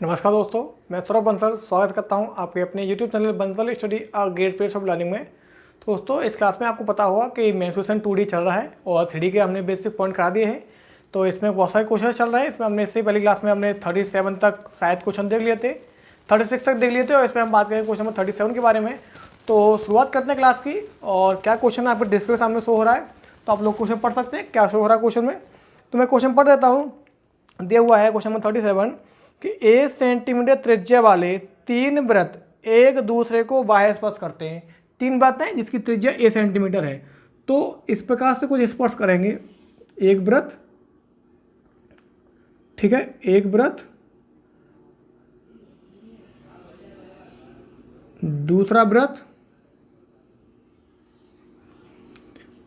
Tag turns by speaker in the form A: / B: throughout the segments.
A: नमस्कार दोस्तों, मैं सौरभ बंसल स्वागत करता हूं आपके अपने YouTube channel Bansal study great pace of learning में। तो दोस्तों, इस क्लास में आपको पता होगा कि मेंसुरेशन 2D चल रहा है और 3D के हमने बेसिक पॉइंट करा दिए हैं। तो इसमें बहुत सारे क्वेश्चन चल रहे हैं। इसमें हमने इससे पहली क्लास में हमने 37 तक शायद क्वेश्चन देख लिए थे, 36 तक देख लिए थे और इसमें हम बात करें क्वेश्चन नंबर 37 के बारे में। तो शुरुआत करते हैं क्लास की। और क्या क्वेश्चन आपके डिस्प्ले सामने शो हो रहा है, तो आप लोग क्वेश्चन पढ़ सकते हैं क्या शो हो रहा है क्वेश्चन में। तो मैं क्वेश्चन पढ़ देता हूँ। दिया हुआ है क्वेश्चन नंबर 37 कि 1 सेंटीमीटर त्रिज्या वाले 3 वृत्त एक दूसरे को बाह्य स्पर्श करते हैं। 3 वृत्त हैं जिसकी त्रिज्या 1 सेंटीमीटर है। तो इस प्रकार से कुछ स्पर्श करेंगे। एक वृत्त, ठीक है, एक वृत्त, दूसरा वृत्त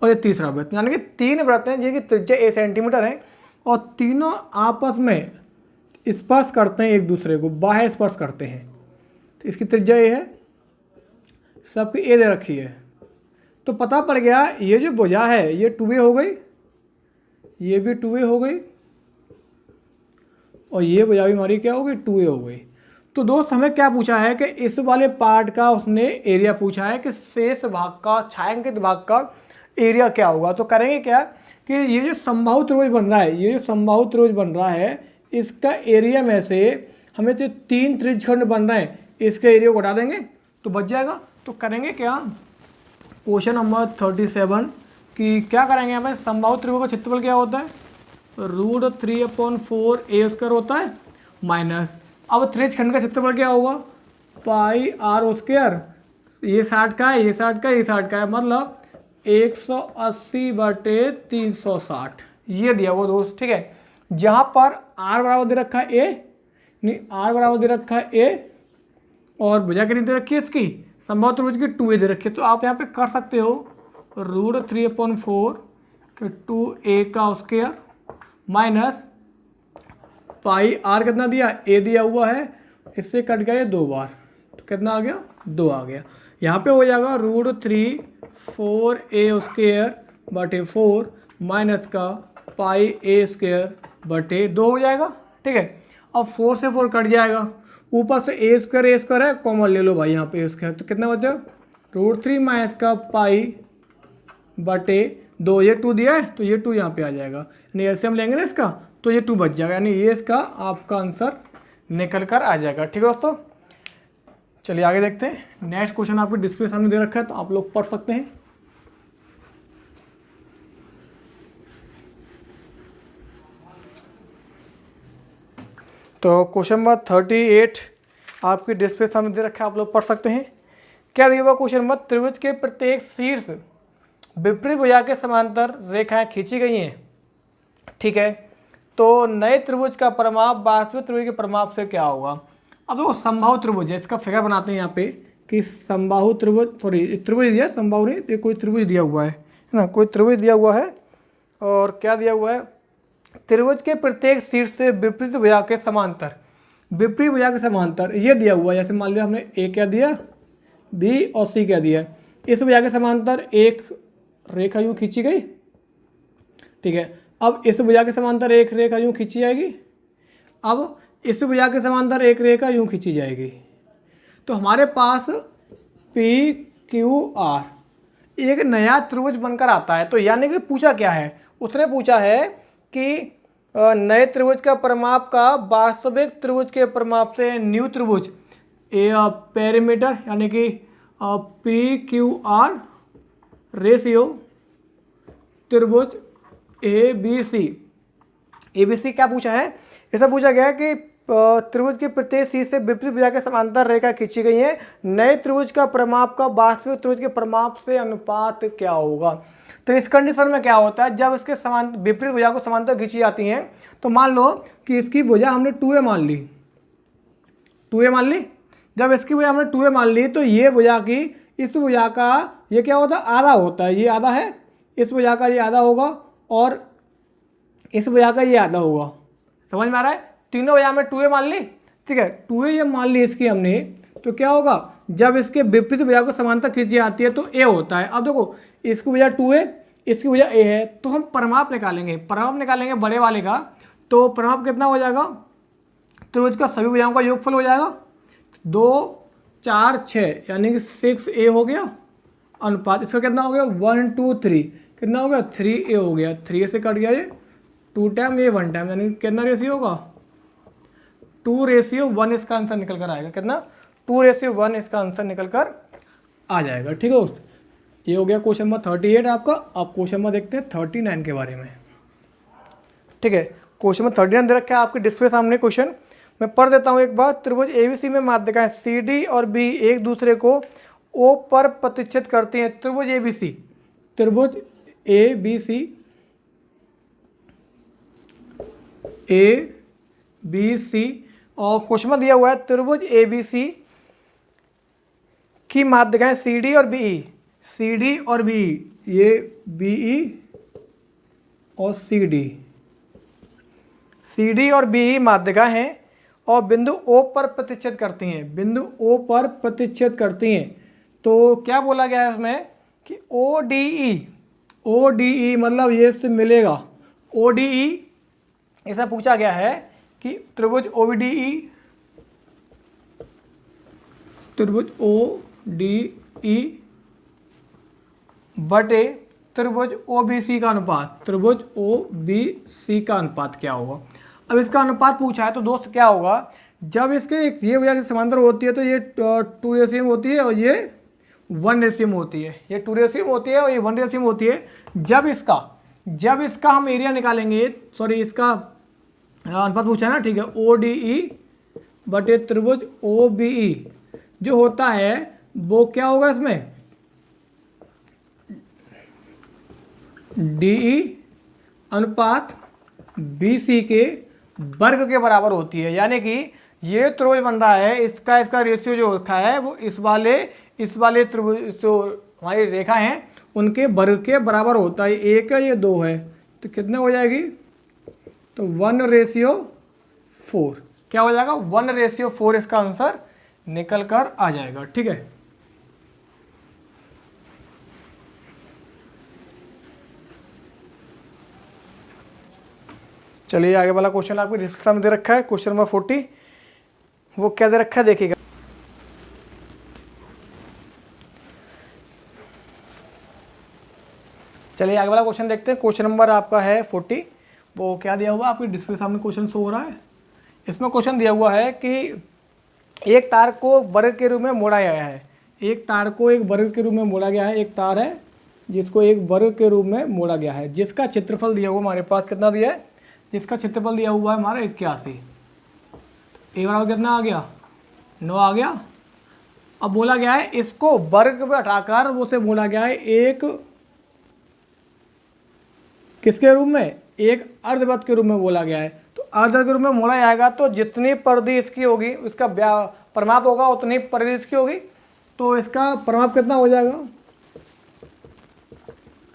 A: और ये तीसरा वृत्त, यानी कि 3 वृत्त हैं जिनकी त्रिज्या 1 सेंटीमीटर है और तीनों आपस में स्पर्श करते हैं, एक दूसरे को बाह्य स्पर्श करते हैं। तो इसकी त्रिज्या ये है, सबकी ए दे रखी है। तो पता पड़ गया ये जो भुजा है ये 2a हो गई, ये भी 2a हो गई और ये भुजा भी हमारी क्या हो गई, 2a हो गई। तो दोस्त हमें क्या पूछा है कि इस वाले पार्ट का उसने एरिया पूछा है कि शेष भाग का, छायांकित भाग का एरिया क्या होगा। तो करेंगे क्या कि ये जो समबाहु त्रिभुज बन रहा है, ये जो समबाहु त्रिभुज बन रहा है, इसका एरिया में से हमें जो 3 त्रिज्यखंड बन रहे हैं इसके एरिया को हटा देंगे तो बच जाएगा। तो करेंगे क्या, क्वेश्चन नंबर 37 कि क्या करेंगे, हमें समबाहु त्रिभुज का क्षेत्रफल क्या होता है, √3/4a² होता है माइनस, अब त्रिज्यखंड का क्षेत्रफल क्या होगा, πr²। ये 60 का है, ये 60 का है, ये 60 का है, मतलब 180/360 ये दिया हुआ दोस्त, ठीक है। जहाँ पर r बराबर दे रखा है a, नहीं r बराबर दे रखा है a और भुजा कितनी दे रखी है इसकी, समबाहु त्रिभुज की 2a दे रखी है। तो आप यहाँ पे कर सकते हो √3/4 2a² माइनस πr कितना दिया, a दिया हुआ है, इससे कट गया ये 2 बार, तो कितना आ गया, 2 आ गया। यहाँ पे हो जाएगा √3/4a² माइनस का πa²/2 हो जाएगा, ठीक है। अब 4 से 4 कट जाएगा, ऊपर से a² है, कॉमन ले लो भाई यहाँ पे a², तो कितना बचा, √3 माइनस का π/2, ये 2 दिया है तो ये 2 यहाँ पे आ जाएगा, यानी ऐसे हम लेंगे ना इसका तो ये 2 बच जाएगा, यानी ये इसका आपका आंसर निकल कर आ जाएगा, ठीक है दोस्तों। चलिए आगे देखते हैं। नेक्स्ट क्वेश्चन आपके डिस्प्ले सामने दे रखा है तो आप लोग पढ़ सकते हैं। तो क्वेश्चन नंबर 38 आपके डिस्प्ले सामने दे रखा है, आप लोग पढ़ सकते हैं। क्या दिया हुआ क्वेश्चन नंबर, त्रिभुज के प्रत्येक शीर्ष विपरीत भुजा के समांतर रेखाएं खींची गई हैं, ठीक है। तो नए त्रिभुज का परिमाप वास्तविक त्रिभुज के परिमाप से क्या होगा। अब देखो समबाहु त्रिभुज है, इसका फिगर बनाते हैं यहाँ पे कि समबाहु त्रिभुज, सॉरी त्रिभुज दिया, समबाहु नहीं, ये कोई त्रिभुज दिया हुआ है ना, कोई त्रिभुज दिया हुआ है। और क्या दिया हुआ है, त्रिभुज के प्रत्येक शीर्ष से विपरीत भुजा के समांतर, विपरीत भुजा के समांतर ये दिया हुआ है। जैसे मान लिया हमने ए क्या दिया, बी और सी क्या दिया, इस भुजा के समांतर एक रेखा यूँ खींची गई, ठीक है। अब इस भुजा के समांतर एक रेखा यूँ खींची जाएगी, अब इस भुजा के समांतर एक रेखा यूँ खींची जाएगी। तो हमारे पास PQR एक नया त्रिभुज बनकर आता है। तो यानी कि पूछा क्या है, उसने पूछा है कि नए त्रिभुज का परिमाप का वास्तविक त्रिभुज के परिमाप से न्यू त्रिभुज पेरीमीटर, यानी कि PQR रेशियो त्रिभुज ABC क्या पूछा है, ऐसा पूछा गया है कि त्रिभुज के प्रत्येक शीर्ष से विपरीत भुजा के समांतर रेखा खींची गई है, नए त्रिभुज का परिमाप का वास्तविक त्रिभुज के परिमाप से अनुपात क्या होगा। तो इस कंडीशन में क्या होता है, जब इसके समांतर विपरीत भुजा को समांतर खींची जाती हैं, तो मान लो कि इसकी भुजा हमने 2a मान ली, 2a मान ली, जब इसकी भुजा हमने 2a मान ली तो ये भुजा की इस भुजा का ये क्या होता है, आधा होता है, ये आधा है, इस भुजा का ये आधा होगा और इस भुजा का ये आधा होगा। समझ में आ रहा है, तीनों भुजा में 2a मान ली, ठीक है। 2a जब मान ली इसकी हमने, तो क्या होगा, जब इसके विपरीत भुजा को समांतर खींची जाती है तो a होता है। अब देखो इसकी भुजा 2a, इसकी भुजा a है, तो हम परिमाप निकालेंगे, परिमाप निकालेंगे बड़े वाले का, तो परिमाप कितना हो जाएगा, त्रिभुज का सभी भुजाओं का योगफल हो जाएगा 2 4 6 यानी कि 6a हो गया अनुपात इसका कितना हो गया 1 2 3 कितना हो गया 3a हो गया 3a से कट गया ये 2 टाइम ये 1 टाइम यानी कितना रेशियो होगा 2:1 इसका आंसर निकल कर आएगा कितना 2:1 इसका आंसर निकल कर आ जाएगा। ठीक है दोस्त ये हो गया क्वेश्चन नंबर 38 आपका। आप क्वेश्चन नंबर देखते हैं 39 के बारे में। ठीक है क्वेश्चन नंबर 39 दे रखा है आपके डिस्प्ले सामने क्वेश्चन मैं पढ़ देता हूँ एक बार। त्रिभुज ABC में माध्यिकाएं CD और B एक दूसरे को O पर प्रतिच्छेद करती हैं। त्रिभुज ABC और क्वेश्चन में दिया हुआ है त्रिभुज ABC की माध्यिकाएं CD और BE ये BE और CD और BE माध्यिकाएं हैं और बिंदु O पर प्रतिच्छेद करती हैं तो क्या बोला गया है इसमें कि ODE मतलब ये इससे मिलेगा ODE ऐसा पूछा गया है कि त्रिभुज ODE बटे त्रिभुज OBC का अनुपात क्या होगा। अब इसका अनुपात पूछा है तो दोस्त क्या होगा जब इसके ये वजह से समांतर होती है तो ये 2 रेशियो में होती है और ये 1 रेशियो में होती है। ये 2 रेशियो में होती है और ये 1 रेशियो में होती है। जब इसका हम एरिया निकालेंगे इसका अनुपात पूछा है ना। ठीक है ODE बटे त्रिभुज OBE जो होता है वो क्या होगा इसमें DE अनुपात BC के वर्ग के बराबर होती है। यानी कि ये त्रिभुज बन रहा है इसका रेशियो जो रखा है वो इस वाले त्रिभुज जो हमारी रेखा हैं उनके वर्ग के बराबर होता है। 1 है ये 2 है तो कितने हो जाएगी तो 1:4 क्या हो जाएगा 1:4 इसका आंसर निकल कर आ जाएगा। ठीक है चलिए आगे वाला क्वेश्चन आपको डिस्क्रिप्शन में दे रखा है क्वेश्चन नंबर 40 वो क्या दे रखा है देखिएगा। चलिए आगे वाला क्वेश्चन देखते हैं। क्वेश्चन नंबर आपका है 40 वो क्या दिया हुआ आपके डिस्प्ले सामने क्वेश्चन शो हो रहा है। इसमें क्वेश्चन दिया हुआ है कि एक तार को वर्ग के रूप में मोड़ा गया है। एक तार है जिसको एक वर्ग के रूप में मोड़ा गया है जिसका क्षेत्रफल दिया हुआ हमारे पास कितना दिया है जिसका क्षेत्रफल दिया हुआ है हमारा 81। ए बराबर कितना आ गया 9 आ गया। अब बोला गया है इसको वर्ग में हटाकर वो से बोला गया है एक किसके रूप में एक अर्धवृत्त के रूप में बोला गया है। तो अर्धवृत्त के रूप में मोड़ा जाएगा तो जितनी परिधि इसकी होगी उसका परिमाप होगा उतनी परिधि इसकी होगी। तो इसका परिमाप कितना हो जाएगा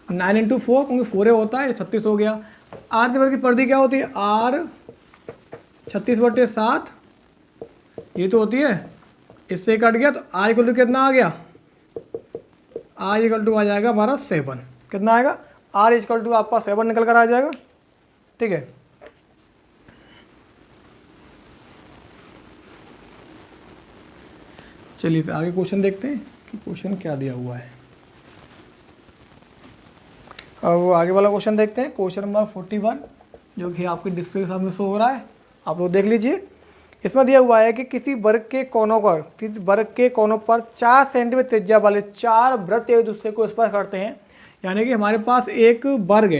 A: 9 × 4 क्योंकि 4 होता है 36 हो गया। अर्धवृत्त की परिधि क्या होती है R 36/7 ये तो होती है इससे कट गया तो R = कितना आ गया R = आ जाएगा हमारा 7 कितना आएगा R = आपका 7 निकल कर आ जाएगा। ठीक है चलिए आगे क्वेश्चन देखते हैं कि क्वेश्चन क्या दिया हुआ है। अब आगे वाला क्वेश्चन देखते हैं क्वेश्चन नंबर 41 जो कि आपके डिस्प्ले के सामने शो हो रहा है आप लोग देख लीजिए। इसमें दिया हुआ है कि किसी वर्ग के कोनों पर 4 सेंटीमीटर त्रिज्या वाले 4 वृत्त एक दूसरे को स्पर्श करते हैं। यानी कि हमारे पास एक वर्ग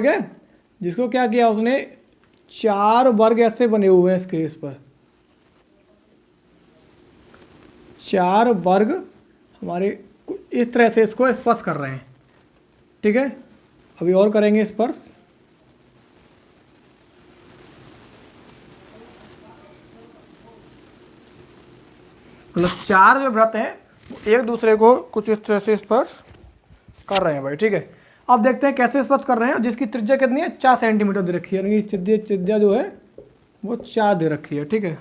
A: है जिसको क्या किया उसने 4 वर्ग ऐसे बने हुए हैं इसके इस पर 4 वर्ग हमारे इस तरह से इसको स्पर्श कर रहे हैं। ठीक है अभी और करेंगे स्पर्श। मतलब 4 जो वृत्त हैं एक दूसरे को कुछ इस तरह से स्पर्श कर रहे हैं भाई। ठीक है अब देखते हैं कैसे स्पर्श कर रहे हैं। जिसकी त्रिज्या कितनी है 4 सेंटीमीटर दे रखी है यानी कि त्रिज्या जो है वो 4 दे रखी है। ठीक है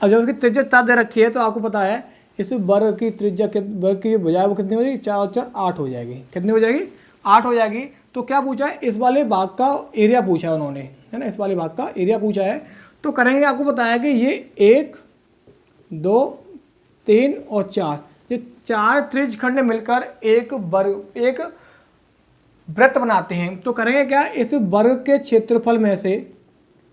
A: अब जब उसकी त्रिज्या 4 दे रखी है तो आपको पता है इस वर्ग की त्रिज्या के वर्ग की बजाय वो कितनी हो जाएगी, 4 और 4 8 हो जाएगी। कितनी हो जाएगी, 8 हो जाएगी। तो क्या पूछा है, इस वाले भाग का एरिया पूछा है उन्होंने, है ना, इस वाले भाग का एरिया पूछा है। तो करेंगे, आपको बताया कि ये 1 2 3 और 4, ये 4 त्रिज्य खंड मिलकर एक वृत्त बनाते हैं। तो करेंगे क्या, इस वर्ग के क्षेत्रफल में से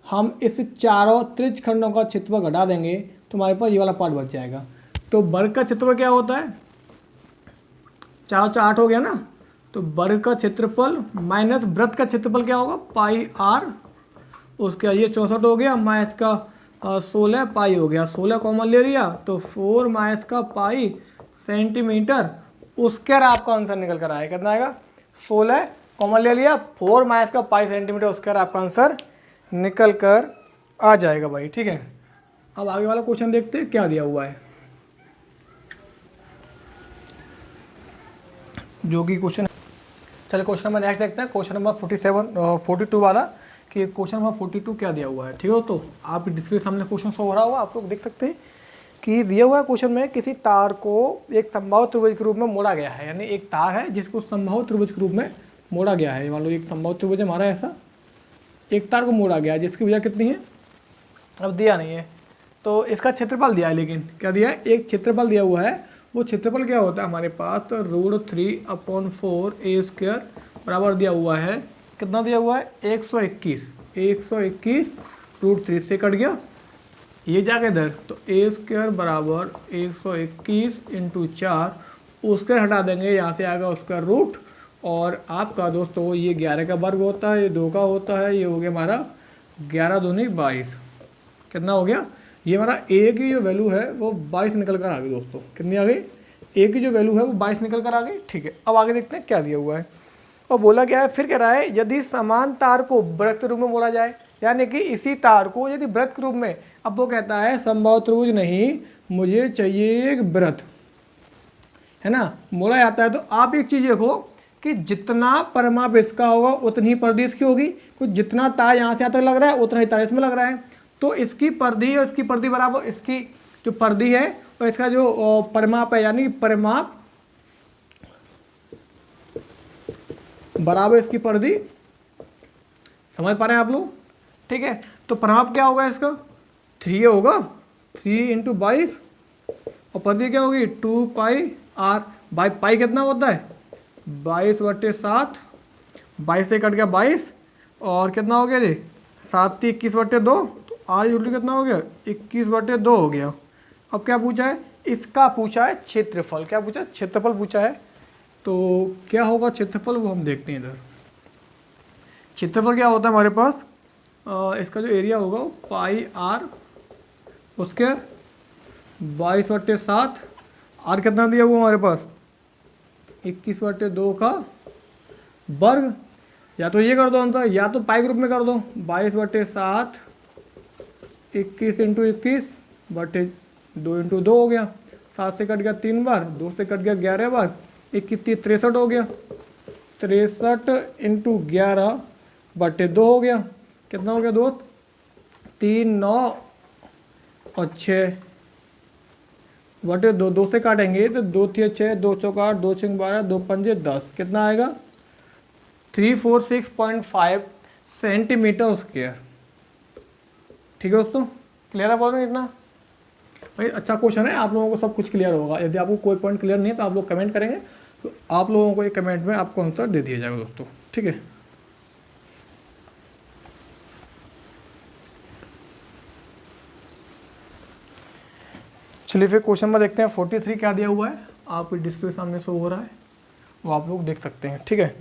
A: हम इस चारों त्रिज्य खंडों का क्षेत्रफल घटा देंगे तो हमारे पास ये वाला पार्ट बच जाएगा। तो वर्ग का क्षेत्रफल क्या होता है, 4 और 4 8 हो गया ना। तो वर्ग का क्षेत्रफल माइनस वृत्त का क्षेत्रफल क्या होगा, पाई आर, उसका ये 64 हो गया, माइनस का 16 पाई हो गया, 16 कॉमन ले लिया तो 4 माइनस का पाई सेंटीमीटर उसके आपका आंसर निकल कर आएगा। कितना आएगा, 16 कॉमन ले लिया, 4 माइनस का पाई सेंटीमीटर उसके आपका आंसर निकल कर आ जाएगा भाई। ठीक है, अब आगे वाला क्वेश्चन देखते हैं क्या दिया हुआ है, जो कि क्वेश्चन, चलिए क्वेश्चन नंबर नेक्स्ट देखते हैं, क्वेश्चन नंबर 42 वाला, कि क्वेश्चन नंबर 42 क्या दिया हुआ है। ठीक है, तो आप डिस्प्ले सामने क्वेश्चन शो हो रहा होगा, आप लोग देख सकते हैं कि दिया हुआ है क्वेश्चन में, किसी तार को एक संभावित त्रिभुज के रूप में मोड़ा गया है, यानी एक तार है जिसको संभावित त्रिभुज के रूप में मोड़ा गया है। मान लो एक संभावित त्रिभुज हमारा ऐसा एक तार को मोड़ा गया है, जिसकी भुजा कितनी है, अब दिया नहीं है, तो इसका क्षेत्रफल दिया है, लेकिन क्या दिया है, एक क्षेत्रफल दिया हुआ है। वो क्षेत्रफल क्या होता है हमारे पास, तो √3/4 a² बराबर दिया हुआ है, कितना दिया हुआ है, 121 √3 से कट गया, ये जाके इधर, तो a² बराबर 121 × 4, उसके हटा देंगे, यहाँ से आएगा उसका रूट, और आपका दोस्तों ये 11 का वर्ग होता है, ये 2 का होता है, ये हो गया हमारा 11 दूनी 22, कितना हो गया, ये हमारा ए की जो वैल्यू है वो 22 निकल कर आ गई दोस्तों। कितनी आ गई, ए की जो वैल्यू है वो 22 निकल कर आ गई। ठीक है, अब आगे देखते हैं क्या दिया हुआ है, और बोला क्या है, फिर कह रहा है यदि समान तार को वृत्त के रूप में मोड़ा जाए, यानी कि इसी तार को यदि वृत्त के रूप में, अब वो कहता है संभावित त्रिभुज नहीं, मुझे चाहिए एक वृत्त, है ना, मोड़ा जाता है। तो आप एक चीज़ देखो कि जितना परिमाप इसका होगा उतनी ही परिधि इसकी होगी, कुछ जितना तार यहाँ से यहाँ तक लग रहा है उतना ही तार इसमें लग रहा है, तो इसकी परिधि और इसकी परिधि बराबर, इसकी जो परिधि है और इसका जो परिमाप है, यानी परिमाप बराबर इसकी परिधि, समझ पा रहे हैं आप लोग। ठीक है, तो परिमाप क्या होगा इसका, 3 होगा, 3 × 22, और परिधि क्या होगी 2πr, बाई पाई कितना होता है 22/7, 22 से कट गया 22, और कितना हो गया जी 7 × 21/2, तो आर यूनिट कितना हो गया 21/2 हो गया। अब क्या पूछा है, इसका पूछा है क्षेत्रफल, क्या पूछा है, क्षेत्रफल पूछा है। तो क्या होगा क्षेत्रफल, वो हम देखते हैं इधर। क्षेत्रफल क्या होता है हमारे पास, इसका जो एरिया होगा वो πr उसके 22/7, आर कितना दिया हुआ हमारे पास 21/2 का वर्ग, या तो ये कर दो अंतर, या तो पाई ग्रुप में कर दो, 22/7 21 × 21/2 × 2 हो गया, 7 से कट गया 3 बार, 2 से कट गया 11 बार, 21 63 हो गया, 63 × 11/2 हो गया, कितना हो गया दोस्त 3 9 और 6/2, 2 से काटेंगे तो 2 3 6, 2 4 8, 2 6 12, 2 5 10, कितना आएगा 346.5 सेंटीमीटर स्क्वायर। ठीक है दोस्तों, क्लियर है बोलो इतना भाई, अच्छा क्वेश्चन है, आप लोगों को सब कुछ क्लियर होगा। यदि आपको कोई पॉइंट क्लियर नहीं है तो आप लोग कमेंट करेंगे, तो आप लोगों को एक कमेंट में आपको आंसर दे दिया जाएगा दोस्तों। ठीक है, चलिए फिर क्वेश्चन में देखते हैं 43 क्या दिया हुआ है, आप डिस्प्ले सामने शो हो रहा है, वो आप लोग देख सकते हैं। ठीक है,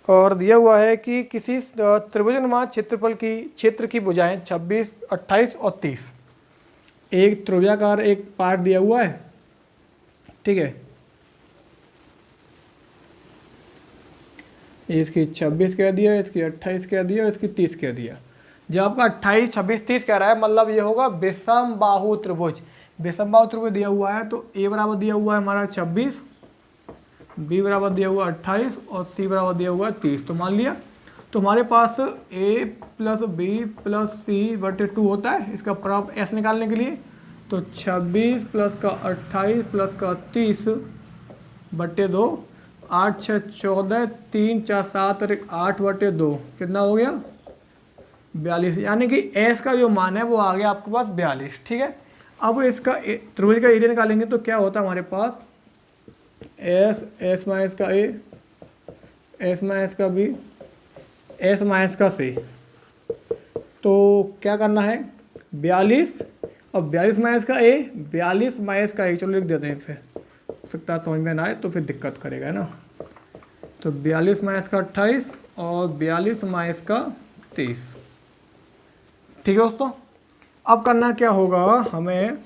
A: और दिया हुआ है कि किसी त्रिभुजनुमा क्षेत्रफल की क्षेत्र की भुजाएं 26 28 और 30, एक त्रिभुजाकार एक पार्ट दिया हुआ है। ठीक है, इसकी 26 कह दिया, इसकी 28 कह दिया, इसकी 30 कह दिया। जब आपका 28 26 30 कह रहा है, मतलब ये होगा विषम बाहु त्रिभुज। विषम बाहु त्रिभुज दिया हुआ है तो ए बराबर दिया हुआ है हमारा 26, बी बराबर दिया हुआ 28 और सी बराबर दिया हुआ 30। तो मान लिया, तो हमारे पास a + b + c/2 होता है। इसका प्राप्त s निकालने के लिए तो 26 प्लस का 28 प्लस का 30 बटे 2, 8 6 14, 3 4 7 और 8 बटे 2 कितना हो गया 42। यानी कि एस का जो मान है वो आ गया आपके पास 42। ठीक है, अब इसका त्रिभुज का एरिया निकालेंगे तो क्या होता है हमारे पास एस माइनस का ए, एस माइनस का बी, एस माइनस का सी। तो क्या करना है 42 और 42 माइनस का ए, 42 माइनस का ए, चलो लिख देते हैं फिर, हो सकता है समझ में ना आए तो फिर दिक्कत करेगा, है ना। तो 42 माइनस का 28 और 42 माइनस का 30। ठीक है दोस्तों, अब करना क्या होगा हमें,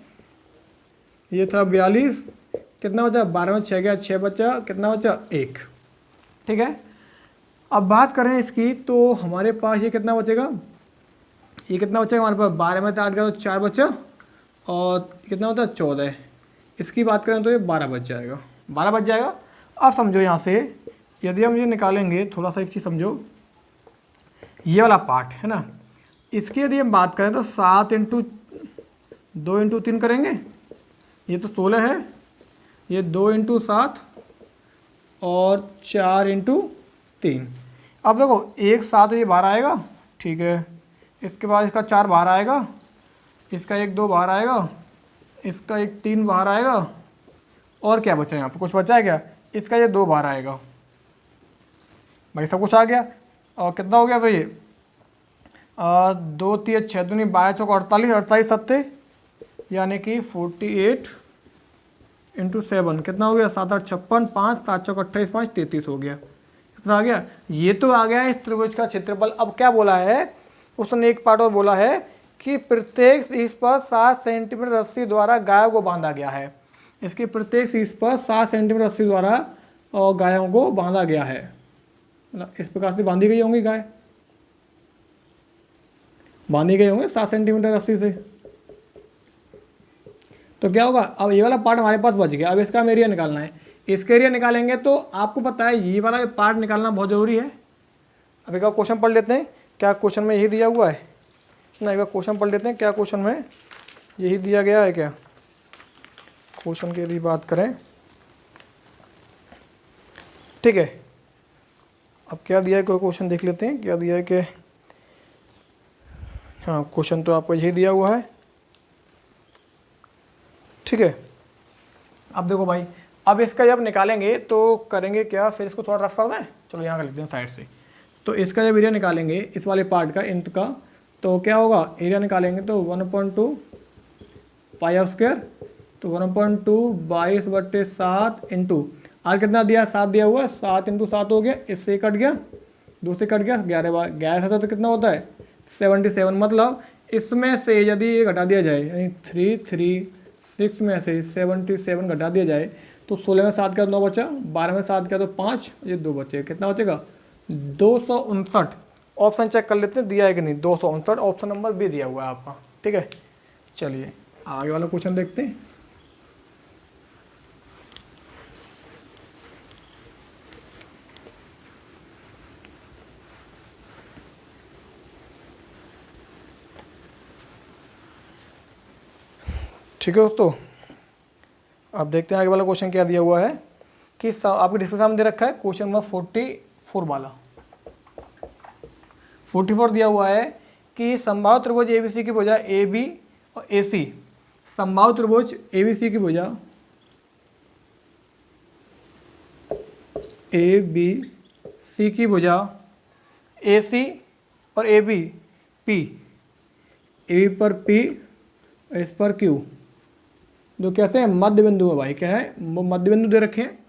A: ये था 42, कितना बचा 12 में 6 गया 6 बचा, कितना बचा 1। ठीक है, अब बात करें इसकी तो हमारे पास ये कितना बचेगा, ये कितना बचेगा हमारे पास 12 में 8 गया तो 4 बचा और कितना होता है 14। इसकी बात करें तो ये 12 बच जाएगा, 12 बच जाएगा। अब समझो यहाँ से यदि हम ये निकालेंगे, थोड़ा सा एक चीज़ समझो, ये वाला पार्ट है ना, इसकी यदि हम बात करें तो 7 इंटू 2 इंटू 3 करेंगे, ये तो 16 है, ये 2 इंटू 7 और 4 इंटू 3। अब देखो 1 7 ये बाहर आएगा, ठीक है, इसके बाद इसका 4 बाहर आएगा, इसका 1 2 बाहर आएगा, इसका 1 3 बाहर आएगा, और क्या बचा है यहाँ पर, कुछ बचा है क्या, इसका ये 2 बाहर आएगा, भाई सब कुछ आ गया। और कितना हो गया फिर ये 2 3 6 दूनी 12 चौक 48, 48 सत्ते यानी कि 48 इंटू 7 कितना हो गया 7 8 56, 5 7 चौक 28, 5 33 हो गया। कितना आ गया, ये तो आ गया इस त्रिभुज का क्षेत्रफल। अब क्या बोला है उसने, एक पार्ट और बोला है कि प्रत्येक शीर्ष पर 7 सेंटीमीटर रस्सी द्वारा गायों को बांधा गया है। इसके प्रत्येक शीर्ष पर 7 सेंटीमीटर रस्सी द्वारा और गायों को बांधा गया है, मतलब इस प्रकार से बांधी गई होंगी गाय, बांधी गए होंगे 7 सेंटीमीटर रस्सी से। तो क्या होगा, अब ये वाला पार्ट हमारे पास बच गया। अब इसका एरिया निकालना है, इसका एरिया निकालेंगे तो आपको पता है ये वाला पार्ट निकालना बहुत ज़रूरी है। अब एक क्वेश्चन पढ़ लेते हैं, क्या क्वेश्चन में यही दिया हुआ है ना, एक क्वेश्चन पढ़ लेते हैं, क्या क्वेश्चन में यही दिया गया है क्या। क्वेश्चन की यदि बात करें, ठीक है, अब क्या दिया है, कोई क्वेश्चन देख लेते हैं क्या दिया है कि, हाँ क्वेश्चन तो आपको यही दिया हुआ है। ठीक है, अब देखो भाई, अब इसका जब निकालेंगे तो करेंगे क्या, फिर इसको थोड़ा रफ कर दें, चलो यहाँ का लिखते हैं साइड से। तो इसका जब एरिया निकालेंगे इस वाले पार्ट का, इंत का, तो क्या होगा, एरिया निकालेंगे तो 1/2 पाई ऑफ स्क्वायर, तो 1/2 22/7 इंटू आर कितना दिया 7 दिया हुआ है, 7 इंटू 7 हो गया, इससे कट गया 2 से कट गया 11 तो कितना होता है 77। मतलब इसमें से यदि ये घटा दिया जाए, यानी 336 में से 77 घटा दिया जाए तो 16 में 7 का 9 बचा, 12 में 7 का तो 5, ये 2 बचे, कितना बचेगा 259। ऑप्शन चेक कर लेते हैं दिया है कि नहीं, 259 ऑप्शन नंबर बी दिया हुआ है आपका। ठीक है, चलिए आगे वाला क्वेश्चन देखते हैं। ठीक है दोस्तों, अब देखते हैं आगे वाला क्वेश्चन क्या दिया हुआ है कि आपके डिस्प्ले सामने दे रखा है क्वेश्चन नंबर 44 वाला। 44 दिया हुआ है कि समबाहु त्रिभुज एबीसी की भुजा ए बी और ए सी, समबाहु त्रिभुज एबीसी की भुजा ए बी सी की भुजा ए सी और A B P, A B पर पी इस पर क्यू, जो कैसे हैं मध्य बिंदु है भाई, क्या है वो मध्य बिंदु दे रखे हैं।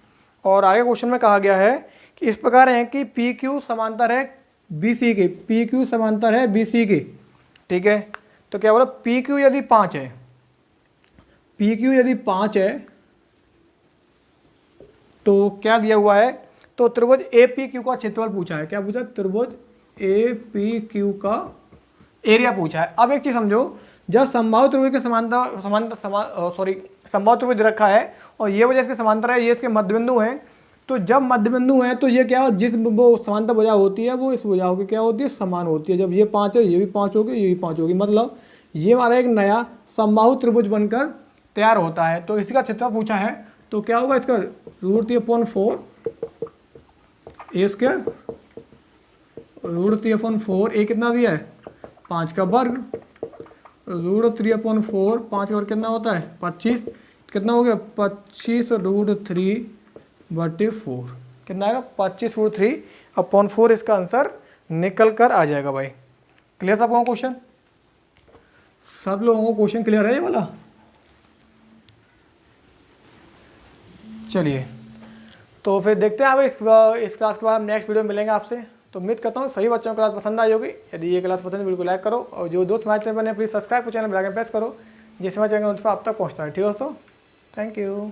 A: और आगे क्वेश्चन में कहा गया है कि इस प्रकार है कि पी क्यू समांतर है बी सी के, पी क्यू समांतर है बी सी के। ठीक है, तो क्या बोला पी क्यू यदि 5 है, पी क्यू यदि 5 है तो क्या दिया हुआ है, तो त्रिभुज ए पी क्यू का क्षेत्रफल पूछा है। क्या पूछा, त्रिभुज ए पी क्यू का एरिया पूछा है। अब एक चीज समझो, जब समबाहु त्रिभुज के समबाहु त्रिभुज रखा है और ये वजह इसके समांतर है, ये इसके मध्यबिंदु हैं, तो जब मध्यबिंदु हैं तो ये क्या, जिस वो समांतर भुजा होती है वो इस भुजाओं की क्या होती है समान होती है। जब ये 5 है ये भी 5 होगी, ये भी 5 होगी, मतलब ये हमारा एक नया समबाहु त्रिभुज बनकर तैयार होता है। तो इसका क्षेत्रफल पूछा है तो क्या होगा इसका √3/4 ए स्क्वायर √3/4 ए कितना दिया है 5 का वर्ग √3/4 5 का वर्ग कितना होता है 25 कितना हो गया 25√3/4 कितना आएगा 25√3/4 इसका आंसर निकल कर आ जाएगा भाई। क्लियर सब लोगों को क्वेश्चन? सब लोगों को क्वेश्चन क्लियर है ये वाला? चलिए तो फिर देखते हैं अब इस क्लास के बाद नेक्स्ट वीडियो मिलेंगे आपसे। तो उम्मीद करता हूँ सभी बच्चों को क्लास पसंद आई होगी। यदि ये क्लास पसंद है बिल्कुल लाइक करो और जो दोस्त हमारे चैनल बने please subscribe channel bell icon press करो जिससे हमारे चैनल आप तक पहुँचता है। ठीक है दोस्तों, थैंक यू।